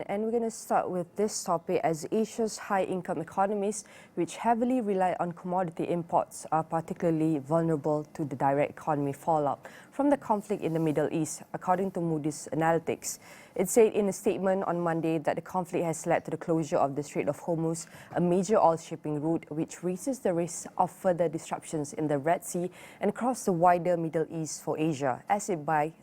And we're going to start with this topic as Asia's high-income economies, which heavily rely on commodity imports, are particularly vulnerable to the direct economy fallout from the conflict in the Middle East, according to Moody's analytics. It said in a statement on Monday that the conflict has led to the closure of the Strait of Hormuz, a major oil shipping route, which raises the risk of further disruptions in the Red Sea and across the wider Middle East for Asia, as it buys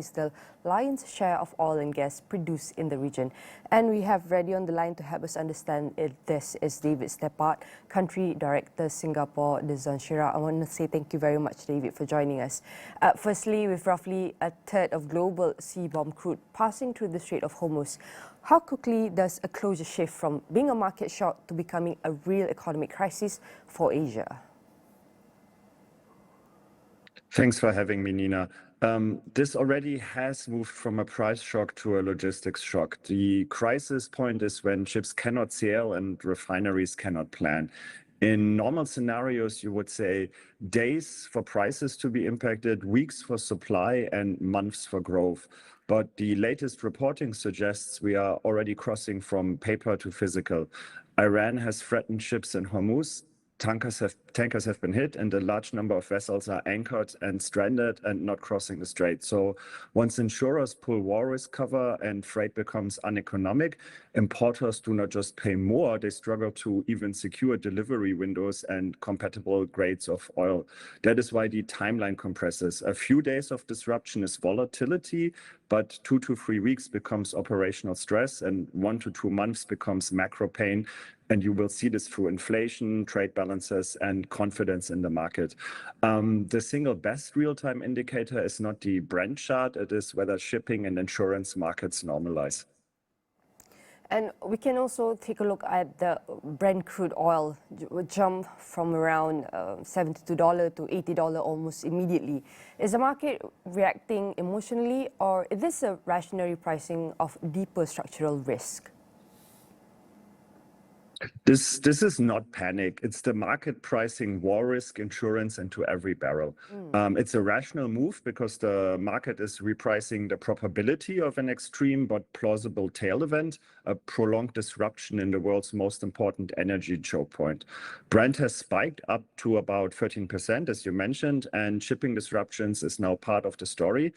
the lion's share of oil and gas produced in the region. And we have ready on the line to help us understand this is David Steppard, Country Director, Singapore, the Shira. I want to say thank you very much, David, for joining us. Firstly, with roughly a third of global seaborne crude passing through the Strait of Hormuz, how quickly does a closure shift from being a market shock to becoming a real economic crisis for Asia? Thanks for having me, Nina. This already has moved from a price shock to a logistics shock. The crisis point is when ships cannot sail and refineries cannot plan. In normal scenarios, you would say days for prices to be impacted, weeks for supply, and months for growth. But the latest reporting suggests we are already crossing from paper to physical. Iran has threatened ships in Hormuz. Tankers have been hit, and a large number of vessels are anchored and stranded and not crossing the strait. So once insurers pull war risk cover and freight becomes uneconomic, importers do not just pay more, they struggle to even secure delivery windows and compatible grades of oil. That is why the timeline compresses. A few days of disruption is volatility, but 2 to 3 weeks becomes operational stress, and 1 to 2 months becomes macro pain. And you will see this through inflation, trade balances, and confidence in the market. The single best real-time indicator is not the Brent chart, it is whether shipping and insurance markets normalize. And we can also take a look at the Brent crude oil jump from around $72 to $80 almost immediately. Is the market reacting emotionally, or is this a rational pricing of deeper structural risk? This is not panic. It's the market pricing war risk insurance into every barrel. It's a rational move because the market is repricing the probability of an extreme but plausible tail event, a prolonged disruption in the world's most important energy choke point. Brent has spiked up to about 13%, as you mentioned, and shipping disruptions is now part of the story.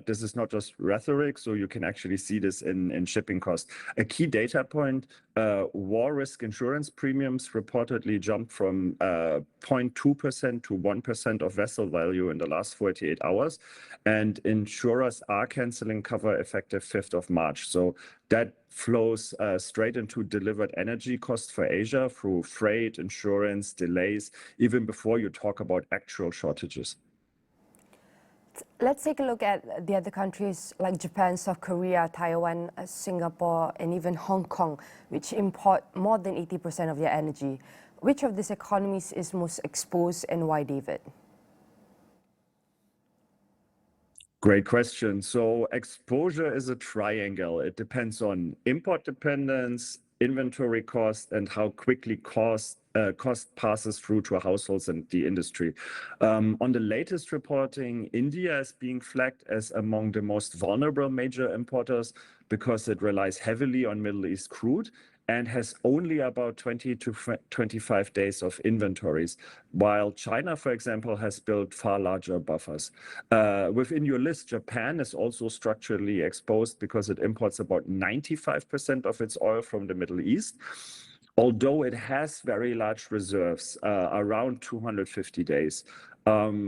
This is not just rhetoric, so you can actually see this in shipping costs. A key data point, war risk insurance premiums reportedly jumped from 0.2% to 1% of vessel value in the last 48 hours. And insurers are canceling cover effective 5th of March. So that flows straight into delivered energy costs for Asia through freight, insurance, delays, even before you talk about actual shortages. Let's take a look at the other countries like Japan, South Korea, Taiwan, Singapore, and even Hong Kong, which import more than 80% of their energy. Which of these economies is most exposed and why, David? Great question. So exposure is a triangle. It depends on import dependence, inventory cost, and how quickly cost passes through to households and the industry. On the latest reporting, India is being flagged as among the most vulnerable major importers because it relies heavily on Middle East crude and has only about 20 to 25 days of inventories, while China, for example, has built far larger buffers. Within your list, Japan is also structurally exposed because it imports about 95% of its oil from the Middle East, although it has very large reserves, around 250 days.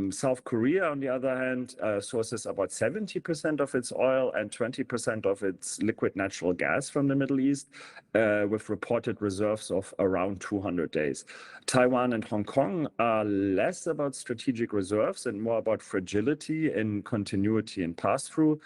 South Korea, on the other hand, sources about 70% of its oil and 20% of its liquid natural gas from the Middle East, with reported reserves of around 200 days. Taiwan and Hong Kong are less about strategic reserves and more about fragility in continuity and pass-through.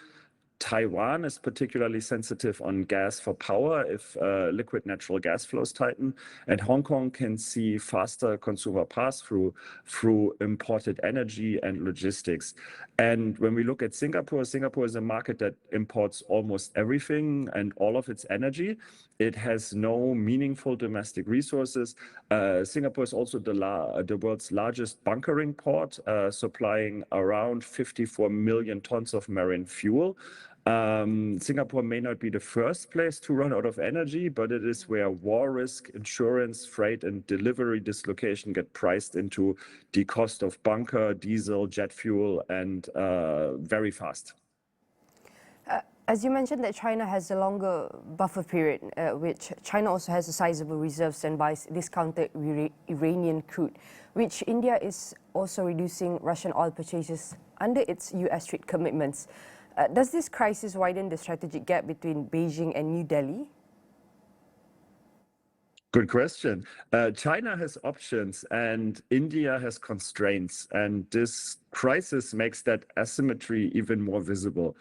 Taiwan is particularly sensitive on gas for power if liquid natural gas flows tighten, and Hong Kong can see faster consumer pass-through through imported energy and logistics. And when we look at Singapore, Singapore is a market that imports almost everything and all of its energy. It has no meaningful domestic resources. Singapore is also the world's largest bunkering port, supplying around 54 million tons of marine fuel. Singapore may not be the first place to run out of energy, but it is where war risk, insurance, freight, and delivery dislocation get priced into the cost of bunker, diesel, jet fuel, and very fast. As you mentioned that China has a longer buffer period, which China also has a sizable reserves and buys discounted Iranian crude, which India is also reducing Russian oil purchases under its US trade commitments. Does this crisis widen the strategic gap between Beijing and New Delhi? Good question. China has options and India has constraints, and this crisis makes that asymmetry even more visible.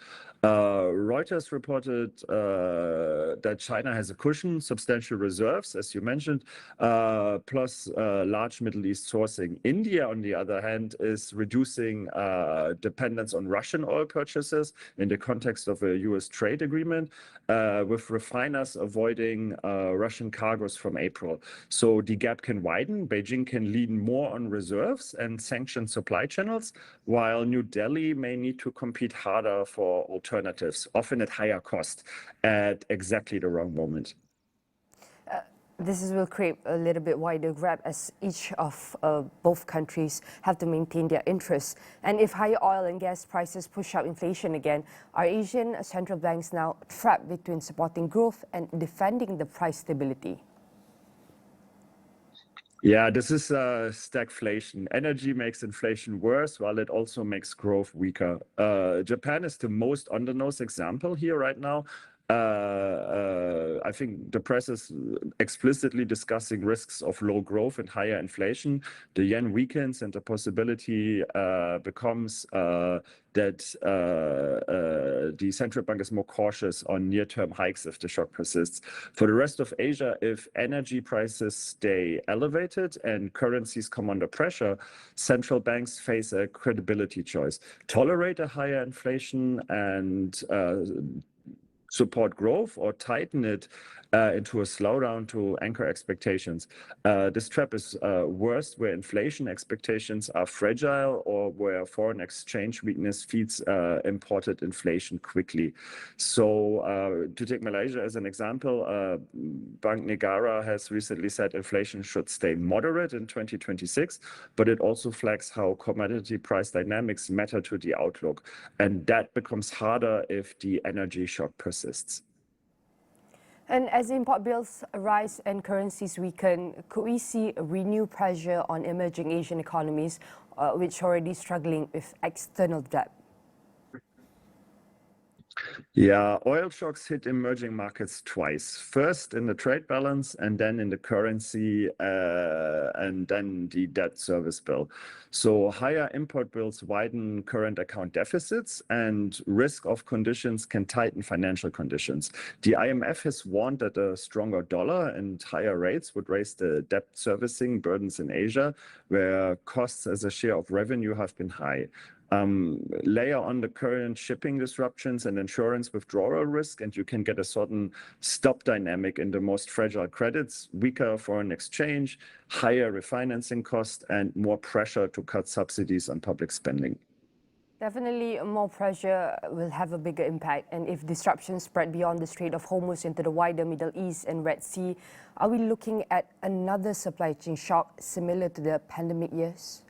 Reuters reported that China has a cushion, substantial reserves, as you mentioned, plus large Middle East sourcing. India, on the other hand, is reducing dependence on Russian oil purchases in the context of a US trade agreement, with refiners avoiding Russian cargoes from April. So the gap can widen. Beijing can lean more on reserves and sanction supply channels, while New Delhi may need to compete harder for alternatives, often at higher cost, at exactly the wrong moment. This will create a little bit wider gap as each of both countries have to maintain their interests. And if higher oil and gas prices push up inflation again, are Asian central banks now trapped between supporting growth and defending the price stability? Yeah, this is stagflation. Energy makes inflation worse, while it also makes growth weaker. Japan is the most on-the-nose example here right now. I think the press is explicitly discussing risks of low growth and higher inflation. The yen weakens, and the possibility becomes that the central bank is more cautious on near-term hikes if the shock persists. For the rest of Asia, if energy prices stay elevated and currencies come under pressure, central banks face a credibility choice: tolerate a higher inflation and support growth, or tighten it into a slowdown to anchor expectations. This trap is worst where inflation expectations are fragile or where foreign exchange weakness feeds imported inflation quickly. So to take Malaysia as an example, Bank Negara has recently said inflation should stay moderate in 2026, but it also flags how commodity price dynamics matter to the outlook. And that becomes harder if the energy shock persists. And as import bills rise and currencies weaken, could we see a renewed pressure on emerging Asian economies, which are already struggling with external debt? Yeah, oil shocks hit emerging markets twice. First in the trade balance, and then in the currency, and then the debt service bill. So higher import bills widen current account deficits, and risk of conditions can tighten financial conditions. The IMF has warned that a stronger dollar and higher rates would raise the debt servicing burdens in Asia, where costs as a share of revenue have been high. Layer on the current shipping disruptions and insurance withdrawal risk, and you can get a sudden stop dynamic in the most fragile credits: weaker foreign exchange, higher refinancing cost, and more pressure to cut subsidies on public spending. Definitely more pressure will have a bigger impact. And if disruptions spread beyond the Strait of Hormuz into the wider Middle East and Red Sea, are we looking at another supply chain shock similar to the pandemic years?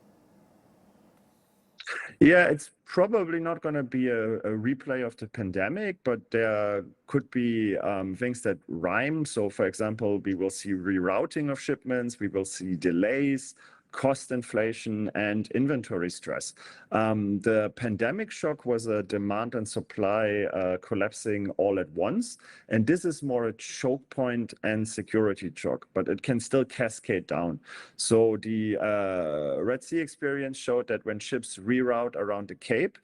Yeah, it's probably not going to be a replay of the pandemic, but there could be things that rhyme. So, for example, we will see rerouting of shipments, we will see delays, cost inflation, and inventory stress. The pandemic shock was a demand and supply collapsing all at once. And this is more a choke point and security shock, but it can still cascade down. So the Red Sea experience showed that when ships reroute around the Cape,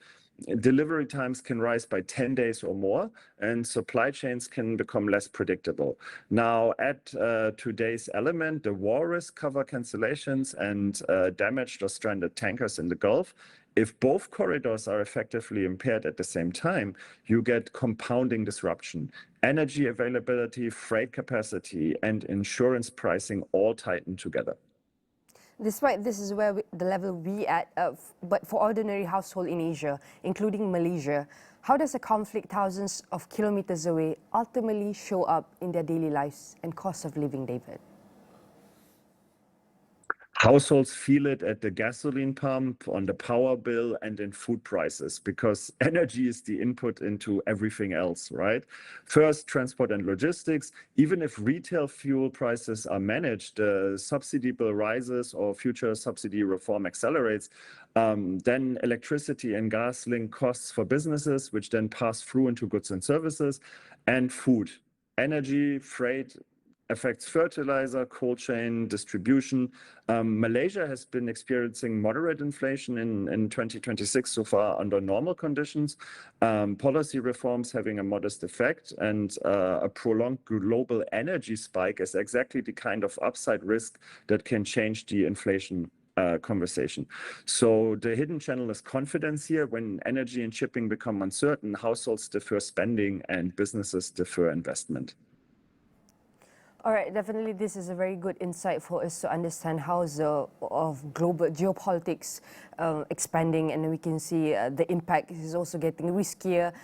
delivery times can rise by 10 days or more, and supply chains can become less predictable. Now, add today's element, the war risk, cover cancellations, and damaged or stranded tankers in the Gulf. If both corridors are effectively impaired at the same time, you get compounding disruption. Energy availability, freight capacity, and insurance pricing all tighten together. Despite this is where the level we at, but for ordinary household in Asia, including Malaysia, how does a conflict thousands of kilometers away ultimately show up in their daily lives and cost of living, David? Households feel it at the gasoline pump, on the power bill, and in food prices, because energy is the input into everything else, right? First, transport and logistics. Even if retail fuel prices are managed, subsidy bill rises or future subsidy reform accelerates, then electricity and gas link costs for businesses, which then pass through into goods and services, and food. Energy, freight, affects fertilizer, cold chain, distribution. Malaysia has been experiencing moderate inflation in 2026 so far under normal conditions. Policy reforms having a modest effect, and a prolonged global energy spike is exactly the kind of upside risk that can change the inflation conversation. So the hidden channel is confidence here. When energy and shipping become uncertain, households defer spending and businesses defer investment. All right, definitely this is a very good insight for us to understand how the of global geopolitics expanding, and we can see the impact is also getting riskier.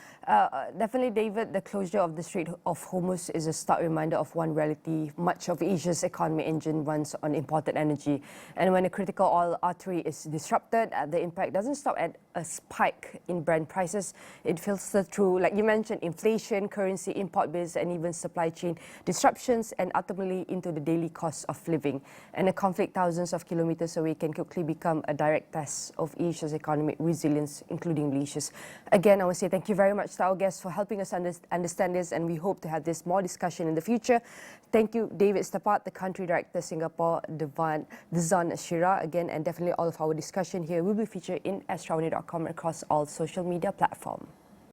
Definitely, David, the closure of the Strait of Hormuz is a stark reminder of one reality. Much of Asia's economy engine runs on imported energy. And when a critical oil artery is disrupted, the impact doesn't stop at a spike in Brent prices. It filters through, like you mentioned, inflation, currency, import bills, and even supply chain disruptions, and ultimately into the daily cost of living. And a conflict thousands of kilometers away can quickly become a direct test of Asia's economic resilience, including Malaysia's. Again, I want to say thank you very much to our guests for helping us understand this, and we hope to have this more discussion in the future. Thank you, David Stapat, the Country Director, Singapore, Dizan Shira, again, and definitely all of our discussion here will be featured in AWANI.com across all social media platforms.